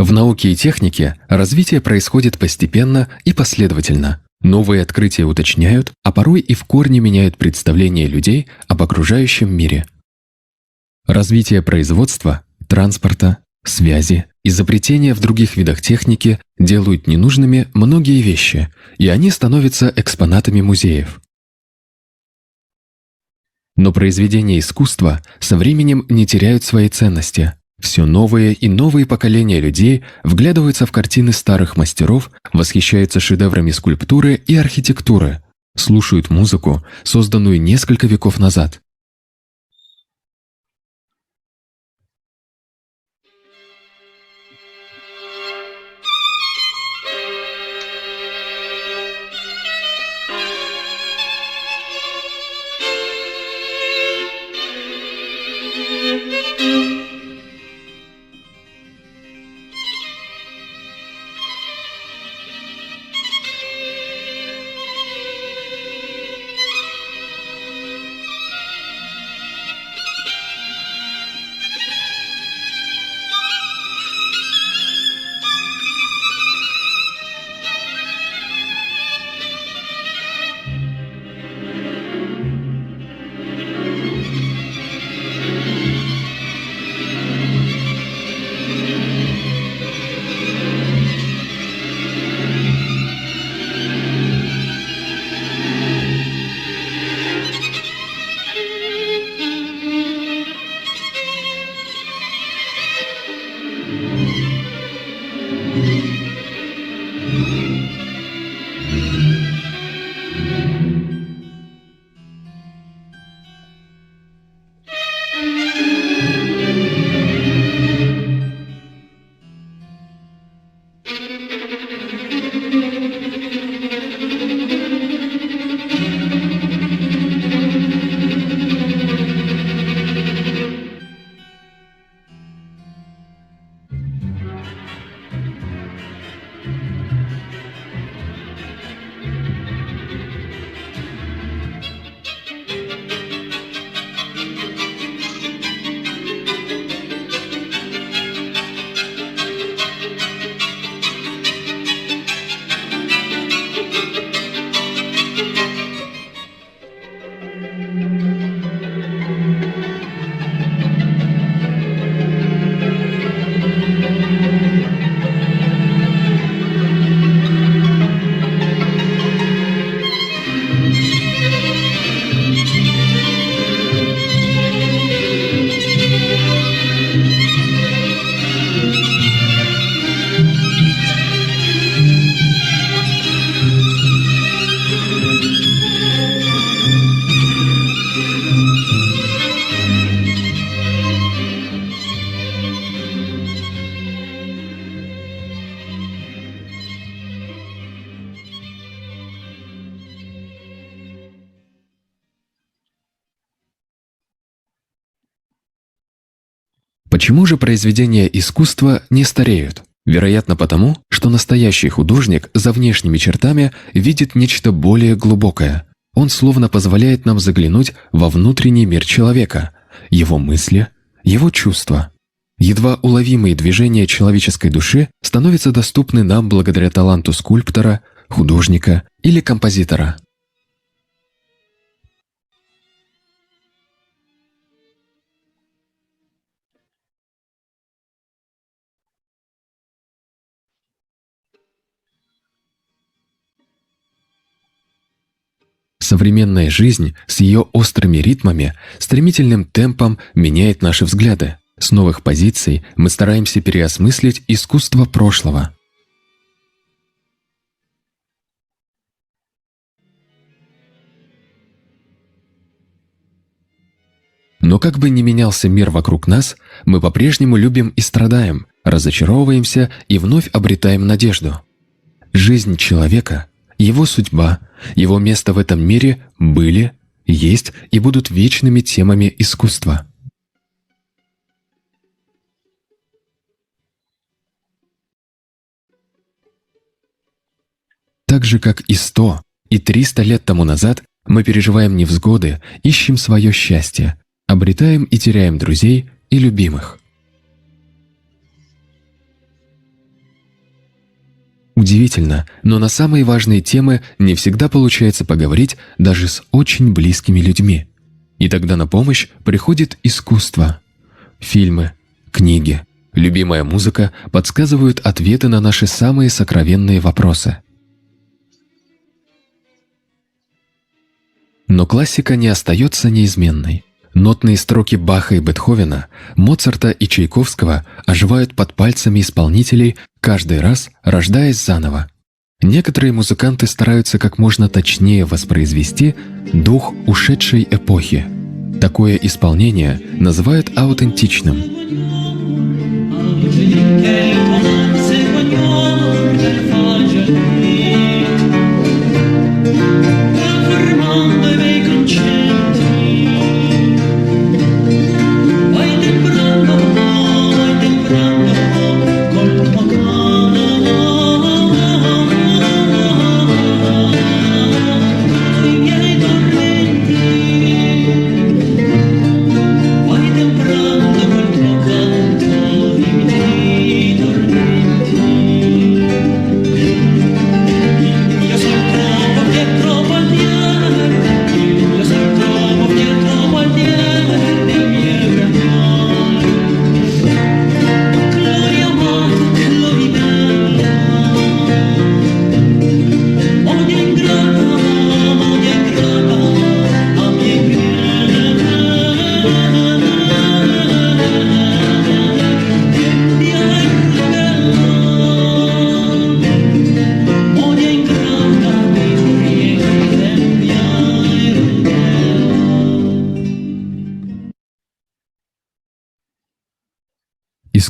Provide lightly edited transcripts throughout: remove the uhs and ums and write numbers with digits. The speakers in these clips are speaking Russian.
В науке и технике развитие происходит постепенно и последовательно. Новые открытия уточняют, а порой и в корне меняют представление людей об окружающем мире. Развитие производства, транспорта, связи, изобретения в других видах техники делают ненужными многие вещи, и они становятся экспонатами музеев. Но произведения искусства со временем не теряют своей ценности. Все новые и новые поколения людей вглядываются в картины старых мастеров, восхищаются шедеврами скульптуры и архитектуры, слушают музыку, созданную несколько веков назад. Почему же произведения искусства не стареют? Вероятно, потому, что настоящий художник за внешними чертами видит нечто более глубокое. Он словно позволяет нам заглянуть во внутренний мир человека, его мысли, его чувства. Едва уловимые движения человеческой души становятся доступны нам благодаря таланту скульптора, художника или композитора. Современная жизнь с ее острыми ритмами, стремительным темпом меняет наши взгляды. С новых позиций мы стараемся переосмыслить искусство прошлого. Но как бы ни менялся мир вокруг нас, мы по-прежнему любим и страдаем, разочаровываемся и вновь обретаем надежду. Жизнь человека, его судьба, его место в этом мире были, есть и будут вечными темами искусства. Так же, как и 100, и 300 лет тому назад, мы переживаем невзгоды, ищем свое счастье, обретаем и теряем друзей и любимых. Удивительно, но на самые важные темы не всегда получается поговорить даже с очень близкими людьми. И тогда на помощь приходит искусство. Фильмы, книги, любимая музыка подсказывают ответы на наши самые сокровенные вопросы. Но классика не остается неизменной. Нотные строки Баха и Бетховена, Моцарта и Чайковского оживают под пальцами исполнителей, каждый раз рождаясь заново. Некоторые музыканты стараются как можно точнее воспроизвести дух ушедшей эпохи. Такое исполнение называют аутентичным.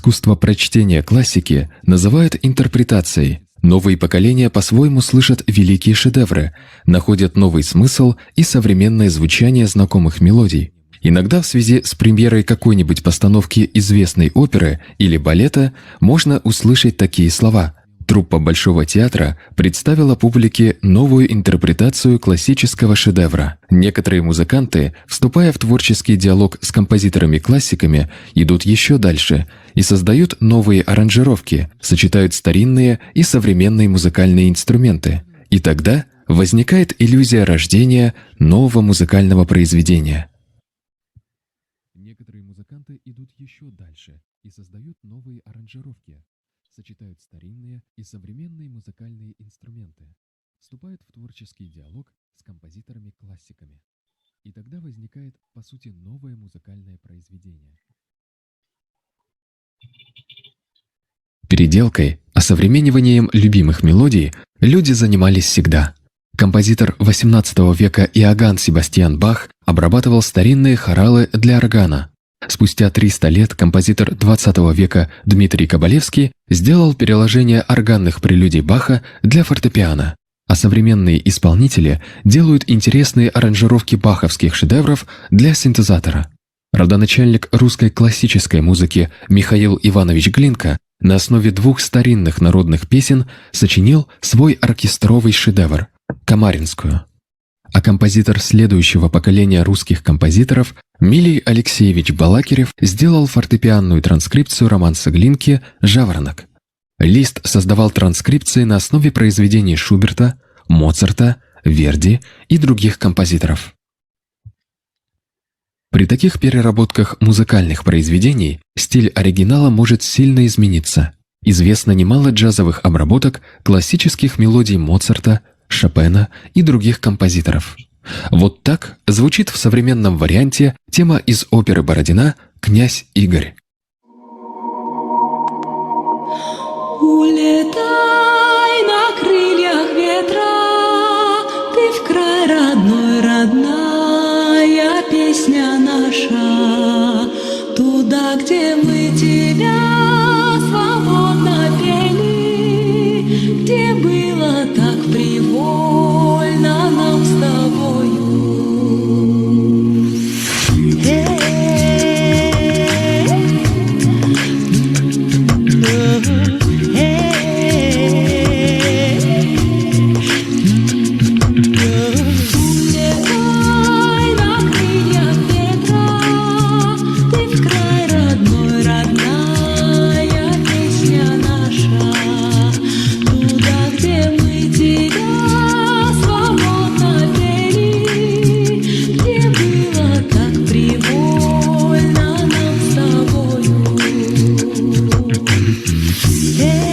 Искусство прочтения классики называют интерпретацией. Новые поколения по-своему слышат великие шедевры, находят новый смысл и современное звучание знакомых мелодий. Иногда в связи с премьерой какой-нибудь постановки известной оперы или балета можно услышать такие слова. Труппа Большого театра представила публике новую интерпретацию классического шедевра. Некоторые музыканты, вступая в творческий диалог с композиторами-классиками, идут еще дальше и создают новые аранжировки, сочетают старинные и современные музыкальные инструменты. И тогда возникает иллюзия рождения нового музыкального произведения. Некоторые музыканты идут еще дальше и создают новые аранжировки, сочетают старинные и современные музыкальные инструменты, вступают в творческий диалог с композиторами-классиками. И тогда возникает, по сути, новое музыкальное произведение. Переделкой, осовремениванием любимых мелодий люди занимались всегда. Композитор XVIII века Иоганн Себастьян Бах обрабатывал старинные хоралы для органа. Спустя 300 лет композитор XX века Дмитрий Кабалевский сделал переложение органных прелюдий Баха для фортепиано, а современные исполнители делают интересные аранжировки баховских шедевров для синтезатора. Родоначальник русской классической музыки Михаил Иванович Глинка на основе двух старинных народных песен сочинил свой оркестровый шедевр – «Камаринскую». А композитор следующего поколения русских композиторов Милий Алексеевич Балакирев сделал фортепианную транскрипцию романса Глинки «Жаворонок». Лист создавал транскрипции на основе произведений Шуберта, Моцарта, Верди и других композиторов. При таких переработках музыкальных произведений стиль оригинала может сильно измениться. Известно немало джазовых обработок классических мелодий Моцарта, Шопена и других композиторов. Вот так звучит в современном варианте тема из оперы Бородина «Князь Игорь». Улетай на крыльях ветра, ты в край родной, родная песня наша, туда, где мы тебя свободно пели, где было так привольно нам с тобою. Hey. свет.